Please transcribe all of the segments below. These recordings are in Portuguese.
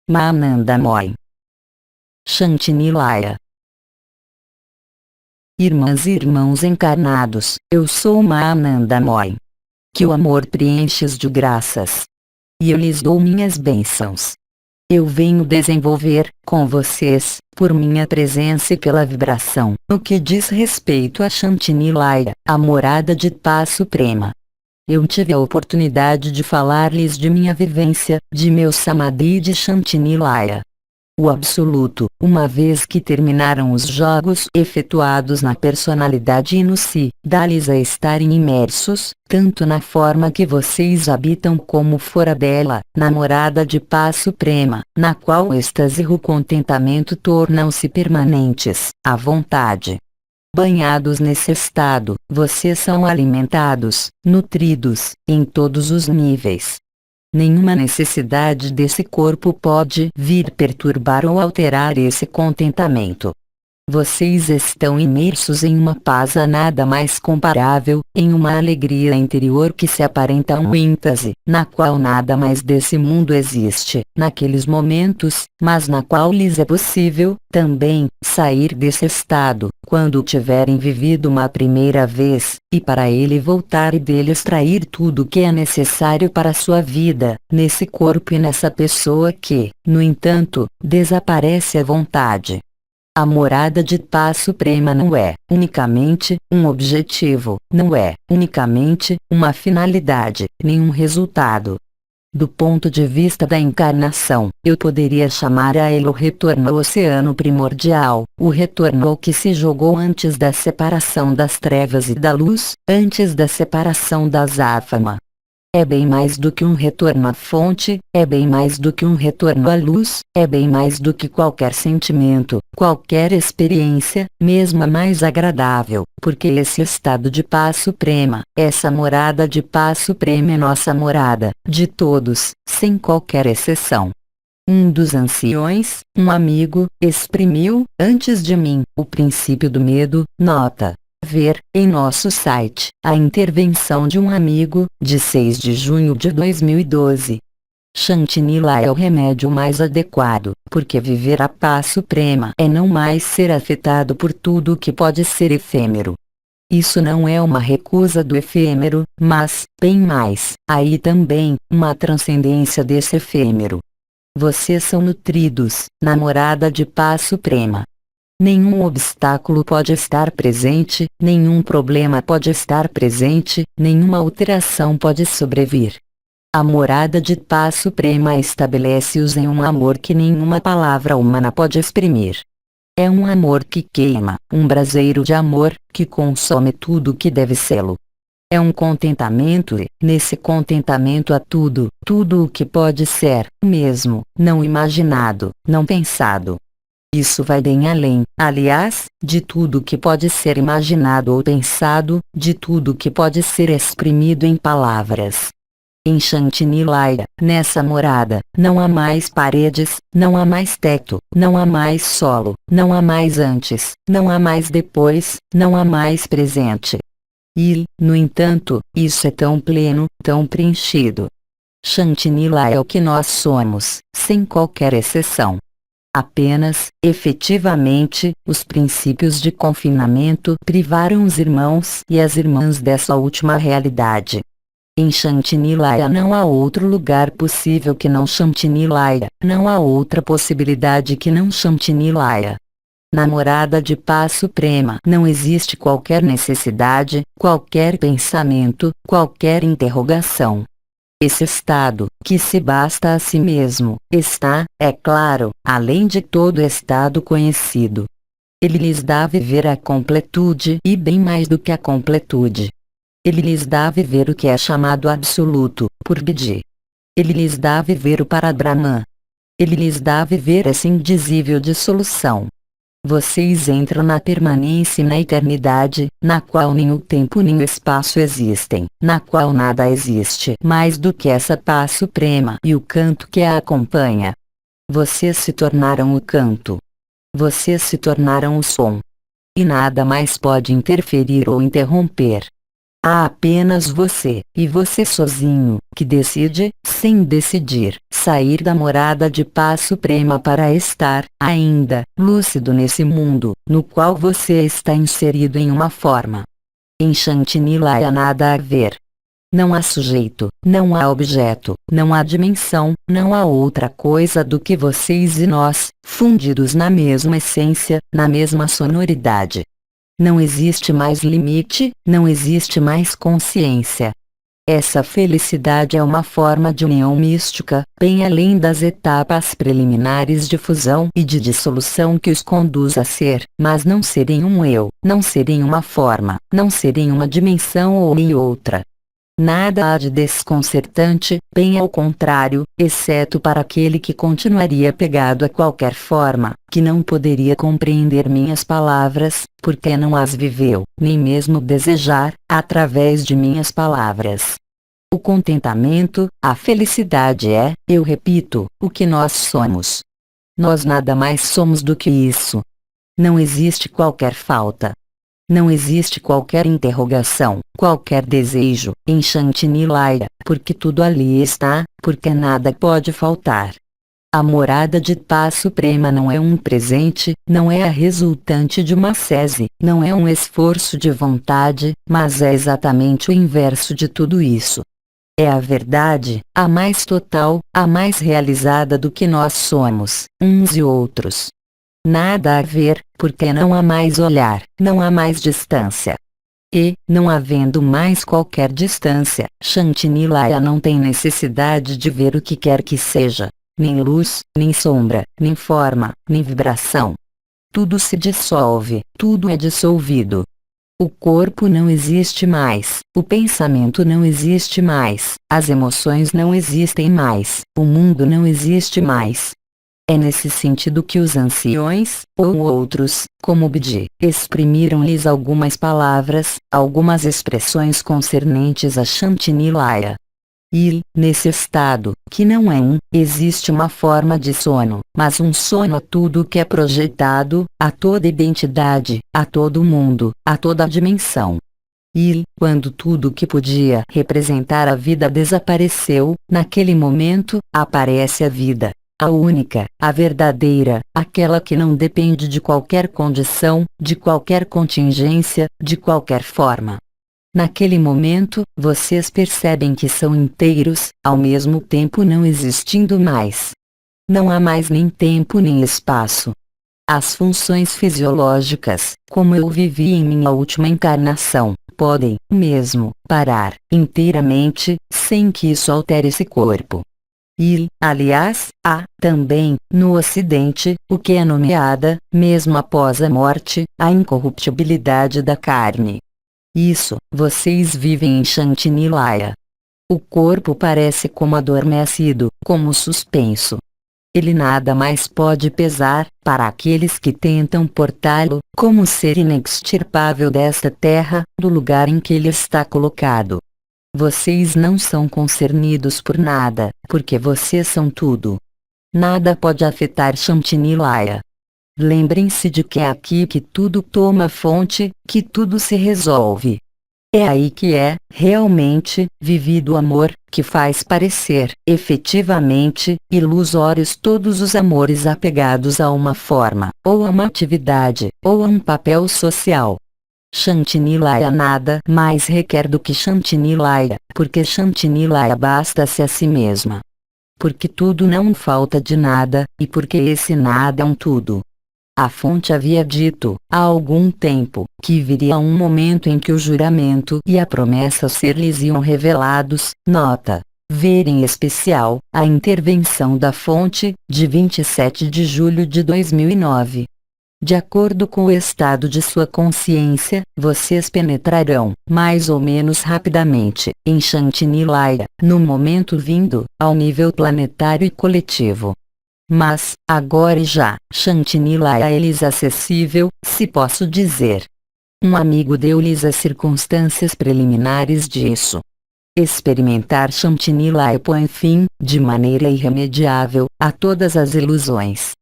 Mahanandamoy. Shantinilaya. Irmãs e irmãos encarnados, eu sou Mahanandamoy. Que o amor preenches de graças. E eu lhes dou minhas bênçãos. Eu venho desenvolver, com vocês, por minha presença e pela vibração, no que diz respeito a Shantinilaya, a morada de paz suprema. Eu tive a oportunidade de falar-lhes de minha vivência, de meu Samadhi e de Shantinilaya. O Absoluto, uma vez que terminaram os jogos efetuados na personalidade e no si, dá-lhes a estarem imersos, tanto na forma que vocês habitam como fora dela, na morada de paz suprema, na qual o êxtase e o contentamento tornam-se permanentes, à vontade. Banhados nesse estado, vocês são alimentados, nutridos, em todos os níveis. Nenhuma necessidade desse corpo pode vir perturbar ou alterar esse contentamento. Vocês estão imersos em uma paz a nada mais comparável, em uma alegria interior que se aparenta um êxtase, na qual nada mais desse mundo existe, naqueles momentos, mas na qual lhes é possível, também, sair desse estado, quando o tiverem vivido uma primeira vez, e para ele voltar e dele extrair tudo o que é necessário para a sua vida, nesse corpo e nessa pessoa que, no entanto, desaparece à vontade. A morada de paz suprema não é, unicamente, um objetivo, não é, unicamente, uma finalidade, nem um resultado. Do ponto de vista da encarnação, eu poderia chamar a ele o retorno ao oceano primordial, o retorno ao que se jogou antes da separação das trevas e da luz, antes da separação das áfama. É bem mais do que um retorno à fonte, é bem mais do que um retorno à luz, é bem mais do que qualquer sentimento, qualquer experiência, mesmo a mais agradável, porque esse estado de paz suprema, essa morada de paz suprema é nossa morada, de todos, sem qualquer exceção. Um dos anciões, um amigo, exprimiu, antes de mim, o princípio do medo, nota. Ver, em nosso site, a intervenção de um amigo, de 6 de junho de 2012. Shantinilaya é o remédio mais adequado, porque viver a paz suprema é não mais ser afetado por tudo o que pode ser efêmero. Isso não é uma recusa do efêmero, mas, bem mais, aí também, uma transcendência desse efêmero. Vocês são nutridos, na morada de paz suprema. Nenhum obstáculo pode estar presente, nenhum problema pode estar presente, nenhuma alteração pode sobrevir. A morada de paz suprema estabelece-os em um amor que nenhuma palavra humana pode exprimir. É um amor que queima, um braseiro de amor, que consome tudo o que deve sê-lo. É um contentamento e, nesse contentamento há tudo, tudo o que pode ser, mesmo, não imaginado, não pensado. Isso vai bem além, aliás, de tudo que pode ser imaginado ou pensado, de tudo que pode ser exprimido em palavras. Em Shantinilaya, nessa morada, não há mais paredes, não há mais teto, não há mais solo, não há mais antes, não há mais depois, não há mais presente. E, no entanto, isso é tão pleno, tão preenchido. Shantinilaya é o que nós somos, sem qualquer exceção. Apenas, efetivamente, os princípios de confinamento privaram os irmãos e as irmãs dessa última realidade. Em Shantinilaya não há outro lugar possível que não Shantinilaya, não há outra possibilidade que não Shantinilaya. Na morada de paz suprema não existe qualquer necessidade, qualquer pensamento, qualquer interrogação. Esse estado, que se basta a si mesmo, está, é claro, além de todo estado conhecido. Ele lhes dá a viver a completude e bem mais do que a completude. Ele lhes dá a viver o que é chamado absoluto, por Bidi. Ele lhes dá a viver o Parabrahman. Ele lhes dá a viver essa indizível dissolução. Vocês entram na permanência e na eternidade, na qual nem o tempo nem o espaço existem, na qual nada existe mais do que essa paz suprema e o canto que a acompanha. Vocês se tornaram o canto. Vocês se tornaram o som. E nada mais pode interferir ou interromper. Há apenas você, e você sozinho, que decide, sem decidir, sair da morada de paz suprema para estar, ainda, lúcido nesse mundo, no qual você está inserido em uma forma. Em Shantinilaya nada a ver. Não há sujeito, não há objeto, não há dimensão, não há outra coisa do que vocês e nós, fundidos na mesma essência, na mesma sonoridade. Não existe mais limite, não existe mais consciência. Essa felicidade é uma forma de união mística, bem além das etapas preliminares de fusão e de dissolução que os conduz a ser, mas não serem um eu, não serem uma forma, não serem uma dimensão ou em outra. Nada há de desconcertante, bem ao contrário, exceto para aquele que continuaria pegado a qualquer forma, que não poderia compreender minhas palavras, porque não as viveu, nem mesmo desejar, através de minhas palavras. O contentamento, a felicidade é, eu repito, o que nós somos. Nós nada mais somos do que isso. Não existe qualquer falta. Não existe qualquer interrogação, qualquer desejo, em Shantinilaya, porque tudo ali está, porque nada pode faltar. A morada de paz suprema não é um presente, não é a resultante de uma sese, não é um esforço de vontade, mas é exatamente o inverso de tudo isso. É a verdade, a mais total, a mais realizada do que nós somos, uns e outros. Nada a ver, porque não há mais olhar, não há mais distância. E, não havendo mais qualquer distância, Shantinilaya não tem necessidade de ver o que quer que seja, nem luz, nem sombra, nem forma, nem vibração. Tudo se dissolve, tudo é dissolvido. O corpo não existe mais, o pensamento não existe mais, as emoções não existem mais, o mundo não existe mais. É nesse sentido que os anciões, ou outros, como Bidi, exprimiram-lhes algumas palavras, algumas expressões concernentes a Shantinilaya. E, nesse estado, que não é existe uma forma de sono, mas um sono a tudo que é projetado, a toda identidade, a todo mundo, a toda dimensão. E, quando tudo que podia representar a vida desapareceu, naquele momento, aparece a vida. A única, a verdadeira, aquela que não depende de qualquer condição, de qualquer contingência, de qualquer forma. Naquele momento, vocês percebem que são inteiros, ao mesmo tempo não existindo mais. Não há mais nem tempo nem espaço. As funções fisiológicas, como eu vivi em minha última encarnação, podem, mesmo, parar, inteiramente, sem que isso altere esse corpo. E, aliás, há, também, no Ocidente, o que é nomeada, mesmo após a morte, a incorruptibilidade da carne. Isso, vocês vivem em Shantinilaya. O corpo parece como adormecido, como suspenso. Ele nada mais pode pesar, para aqueles que tentam portá-lo, como ser inextirpável desta terra, do lugar em que ele está colocado. Vocês não são concernidos por nada, porque vocês são tudo. Nada pode afetar Shantinilaya. Lembrem-se de que é aqui que tudo toma fonte, que tudo se resolve. É aí que é, realmente, vivido o amor, que faz parecer, efetivamente, ilusórios todos os amores apegados a uma forma, ou a uma atividade, ou a um papel social. Shantinilaya nada mais requer do que Shantinilaya, porque Shantinilaya basta-se a si mesma. Porque tudo não falta de nada, e porque esse nada é um tudo. A fonte havia dito, há algum tempo, que viria um momento em que o juramento e a promessa ser-lhes iam revelados, nota. Ver em especial, a intervenção da fonte, de 27 de julho de 2009. De acordo com o estado de sua consciência, vocês penetrarão, mais ou menos rapidamente, em Shantinilaya, no momento vindo, ao nível planetário e coletivo. Mas, agora e já, Shantinilaya é-lhes acessível, se posso dizer. Um amigo deu-lhes as circunstâncias preliminares disso. Experimentar Shantinilaya põe fim, de maneira irremediável, a todas as ilusões.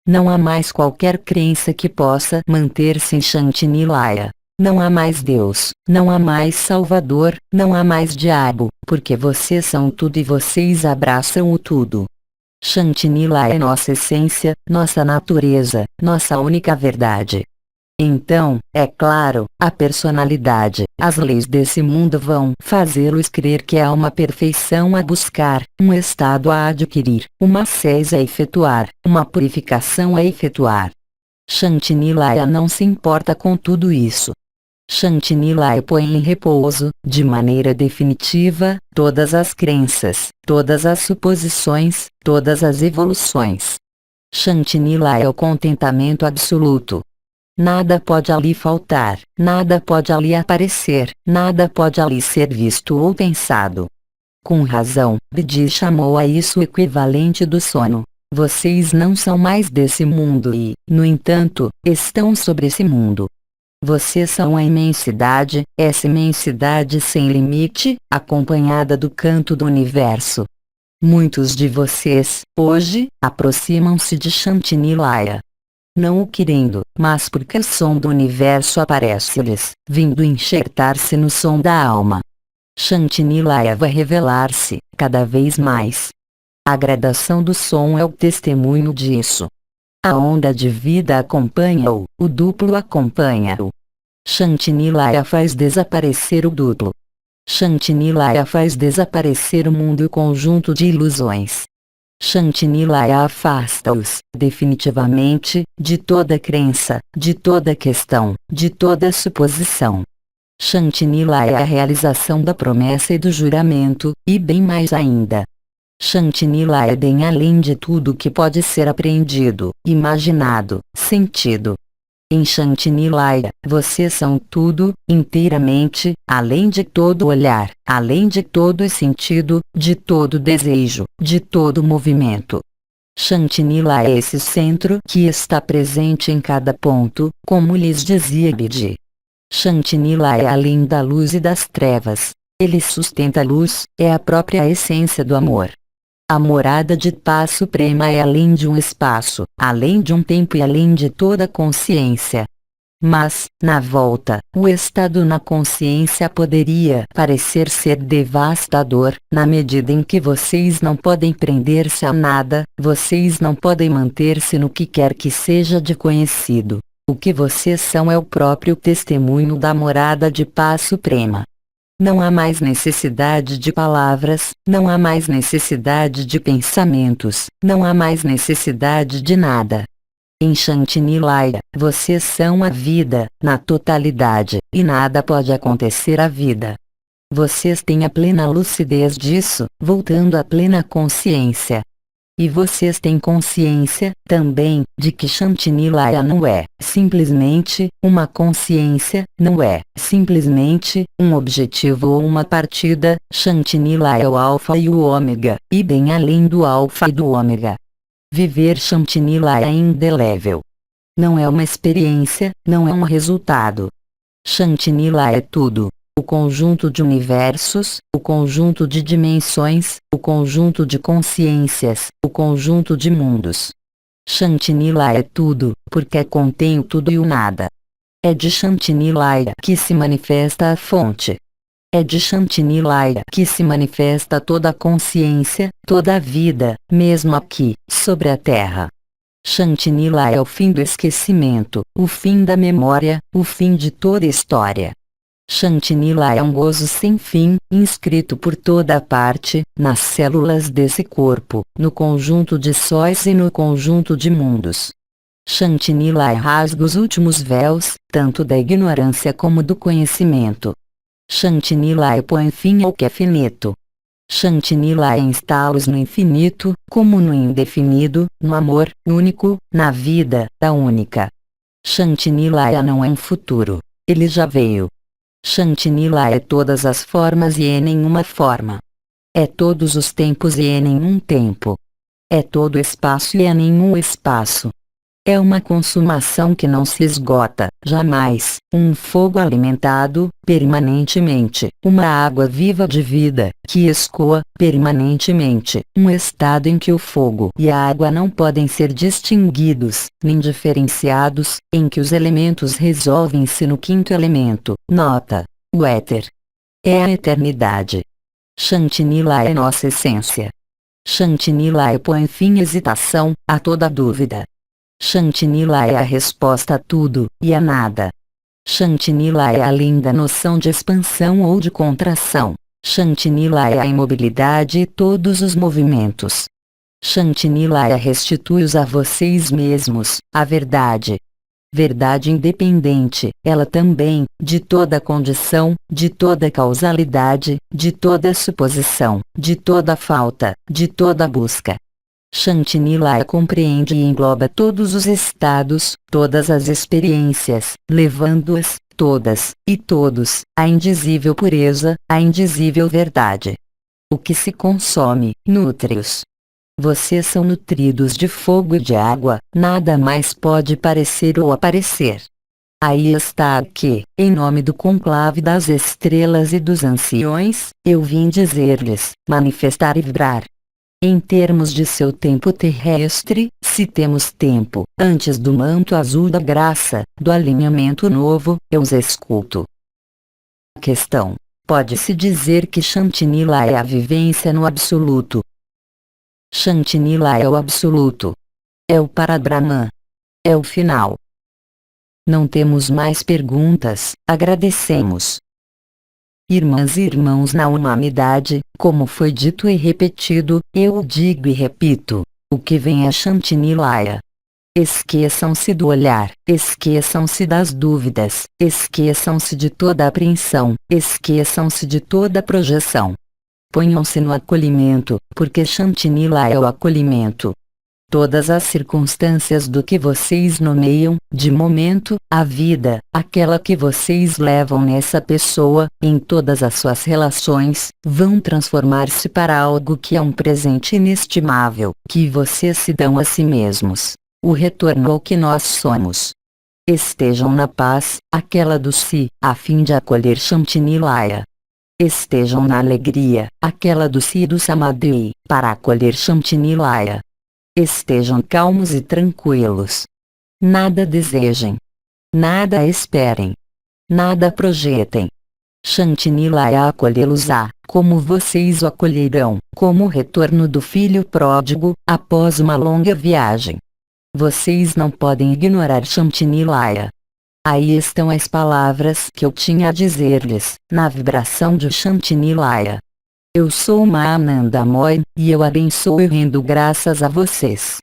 Não há mais qualquer crença que possa manter-se em Shantinilaya. Não há mais Deus, não há mais Salvador, não há mais diabo, porque vocês são tudo e vocês abraçam o tudo. Shantinila é nossa essência, nossa natureza, nossa única verdade. Então, é claro, a personalidade, as leis desse mundo vão fazê-los crer que há uma perfeição a buscar, um estado a adquirir, uma ascese a efetuar, uma purificação a efetuar. Shantinilaya não se importa com tudo isso. Shantinilaya põe em repouso, de maneira definitiva, todas as crenças, todas as suposições, todas as evoluções. Shantinilaya é o contentamento absoluto. Nada pode ali faltar, nada pode ali aparecer, nada pode ali ser visto ou pensado. Com razão, Bidi chamou a isso o equivalente do sono. Vocês não são mais desse mundo e, no entanto, estão sobre esse mundo. Vocês são a imensidade, essa imensidade sem limite, acompanhada do canto do universo. Muitos de vocês, hoje, aproximam-se de Shantinilaya. Não o querendo, mas porque o som do universo aparece-lhes, vindo enxertar-se no som da alma. Shantinilaya vai revelar-se, cada vez mais. A gradação do som é o testemunho disso. A onda de vida acompanha-o, o duplo acompanha-o. Shantinilaya faz desaparecer o duplo. Shantinilaya faz desaparecer o mundo e o conjunto de ilusões. Shantinilaya afasta-os, definitivamente, de toda crença, de toda questão, de toda suposição. Shantinilaya é a realização da promessa e do juramento, e bem mais ainda. Shantinilaya é bem além de tudo que pode ser apreendido, imaginado, sentido. Em Shantinilaya, vocês são tudo, inteiramente, além de todo olhar, além de todo sentido, de todo desejo, de todo movimento. Shantinilaya é esse centro que está presente em cada ponto, como lhes dizia Bidi. Shantinilaya é além da luz e das trevas. Ele sustenta a luz, é a própria essência do amor. A morada de paz suprema é além de um espaço, além de um tempo e além de toda consciência. Mas, na volta, o estado na consciência poderia parecer ser devastador, na medida em que vocês não podem prender-se a nada, vocês não podem manter-se no que quer que seja de conhecido. O que vocês são é o próprio testemunho da morada de paz suprema. Não há mais necessidade de palavras, não há mais necessidade de pensamentos, não há mais necessidade de nada. Em Shantinilaya, vocês são a vida, na totalidade, e nada pode acontecer à vida. Vocês têm a plena lucidez disso, voltando à plena consciência. E vocês têm consciência, também, de que Shantinilaya não é, simplesmente, uma consciência, não é, simplesmente, um objetivo ou uma partida. Shantinilaya é o alfa e o ômega, e bem além do alfa e do ômega. Viver Shantinilaya é indelével. Não é uma experiência, não é um resultado. Shantinilaya é tudo. O conjunto de universos, o conjunto de dimensões, o conjunto de consciências, o conjunto de mundos. Shantinilaya é tudo, porque contém o tudo e o nada. É de Shantinilaya que se manifesta a fonte. É de Shantinilaya que se manifesta toda a consciência, toda a vida, mesmo aqui, sobre a Terra. Shantinilaya é o fim do esquecimento, o fim da memória, o fim de toda história. Shantinilaya é um gozo sem fim, inscrito por toda parte, nas células desse corpo, no conjunto de sóis e no conjunto de mundos. Shantinilaya rasga os últimos véus, tanto da ignorância como do conhecimento. Shantinilaya põe fim ao que é finito. Shantinilaya instala-os no infinito, como no indefinido, no amor único, na vida da única. Shantinilaya não é um futuro. Ele já veio. Shantinilaya é todas as formas e é nenhuma forma. É todos os tempos e é nenhum tempo. É todo espaço e é nenhum espaço. É uma consumação que não se esgota, jamais, um fogo alimentado, permanentemente, uma água viva de vida, que escoa, permanentemente, um estado em que o fogo e a água não podem ser distinguidos, nem diferenciados, em que os elementos resolvem-se no quinto elemento, nota, o éter. É a eternidade. Shantinilaya é nossa essência. Shantini-Laya põe fim à hesitação, a toda dúvida. Shantini-Laya é a resposta a tudo, e a nada. Shantini-Laya é a linda noção de expansão ou de contração. Shantini-Laya é a imobilidade e todos os movimentos. Shantini-Laya restitui-os a vocês mesmos, a verdade. Verdade independente, ela também, de toda condição, de toda causalidade, de toda suposição, de toda falta, de toda busca. Shantini-Laya compreende e engloba todos os estados, todas as experiências, levando-as, todas, e todos, à indizível pureza, à indizível verdade. O que se consome, nutre-os. Vocês são nutridos de fogo e de água, nada mais pode parecer ou aparecer. Aí está que, em nome do conclave das estrelas e dos anciões, eu vim dizer-lhes, manifestar e vibrar. Em termos de seu tempo terrestre, se temos tempo, antes do manto azul da graça, do alinhamento novo, eu os escuto. Questão: pode-se dizer que Shantini-Laya é a vivência no absoluto? Shantini-Laya é o absoluto. É o Parabrahman. É o final. Não temos mais perguntas, agradecemos. Irmãs e irmãos na humanidade, como foi dito e repetido, eu o digo e repito: o que vem é Shantini-Laya. Esqueçam-se do olhar, esqueçam-se das dúvidas, esqueçam-se de toda apreensão, esqueçam-se de toda projeção. Ponham-se no acolhimento, porque Shantini-Laya é o acolhimento. Todas as circunstâncias do que vocês nomeiam, de momento, a vida, aquela que vocês levam nessa pessoa, em todas as suas relações, vão transformar-se para algo que é um presente inestimável, que vocês se dão a si mesmos. O retorno ao que nós somos. Estejam na paz, aquela do si, a fim de acolher Shantini-Laya. Estejam na alegria, aquela do si e do samadhi, para acolher Shantini-Laya. Estejam calmos e tranquilos. Nada desejem. Nada esperem. Nada projetem. Shantini-Laya acolhê-los-á, como vocês o acolherão, como o retorno do filho pródigo, após uma longa viagem. Vocês não podem ignorar Shantini-Laya. Aí estão as palavras que eu tinha a dizer-lhes, na vibração de Shantini-Laya. Eu sou uma Anandamoy, e eu abençoo e rendo graças a vocês.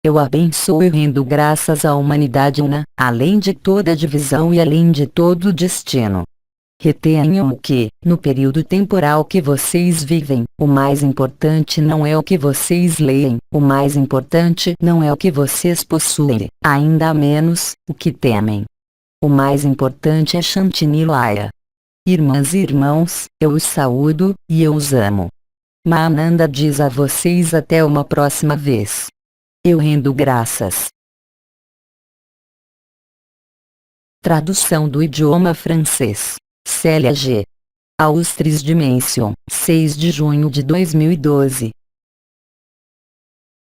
Eu abençoo e rendo graças à humanidade una, além de toda divisão e além de todo destino. Retenham o que, no período temporal que vocês vivem, o mais importante não é o que vocês leem, o mais importante não é o que vocês possuem, ainda menos, o que temem. O mais importante é Shantini-Laya. Irmãs e irmãos, eu os saúdo, e eu os amo. Mahananda diz a vocês até uma próxima vez. Eu rendo graças. Tradução do idioma francês. Célia G. Austris Dimension, 6 de junho de 2012.